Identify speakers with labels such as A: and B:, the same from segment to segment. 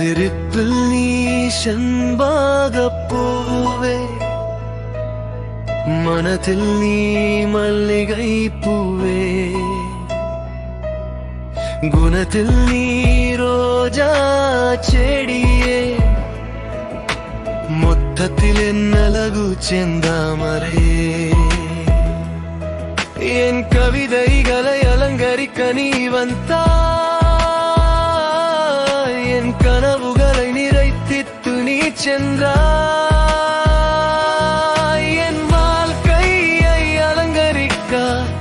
A: சிரிப்பில் நீ செண்பாகப் பூவே, மனதில் நீ மல்லிகை பூவே, குணத்தில் நீ ரோஜா செடியே, மொத்தத்தில் என்னழகு செந்தாமரே. என் கவிதைகளை அலங்கரிக்க நீ வந்தாய், என் கனவுகளை நிறைத்தித்து நீ சென்றாய். என் வாழ்க்கையை அலங்கரிக்க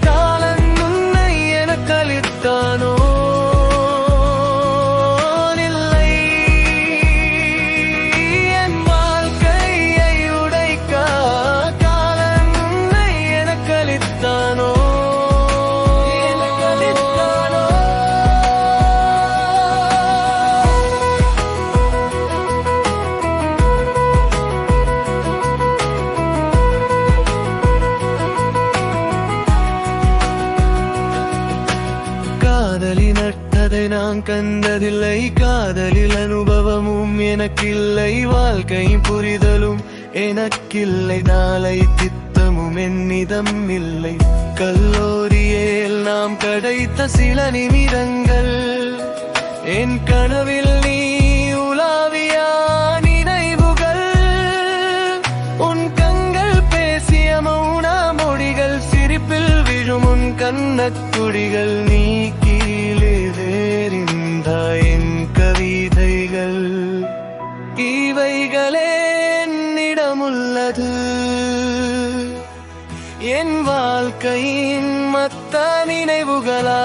A: காலன் உன்னை எனக்கு அளித்தானோ இல்லை. என் வாழ்க்கையை உடைக்க காலன் உன்னை எனக்கு அளித்தானோ. காதலின் அர்த்தத்தை நான் கண்டதில்லை, காதலில் அனுபவமும் எனக்கில்லை, வாழ்க்கை புரிதலும் எனக்கில்லை, நாளை திட்டமும் என்னிடம் இல்லை. கல்லூரியில் நாம் கிடைத்த சில நிமிடங்கள், என் கனவில் நீ உலாவிய நினைவுகள், உன் கண்கள் பேசிய மௌன மொழிகள், சிரிப்பில் விழும் உன் கண்ணக்குடிகள், நீ கீழே வேறிந்த என் கவிதைகள், இவைகளே என்னிடமுள்ளது. என் வாழ்க்கையின் மத்த நினைவுகளா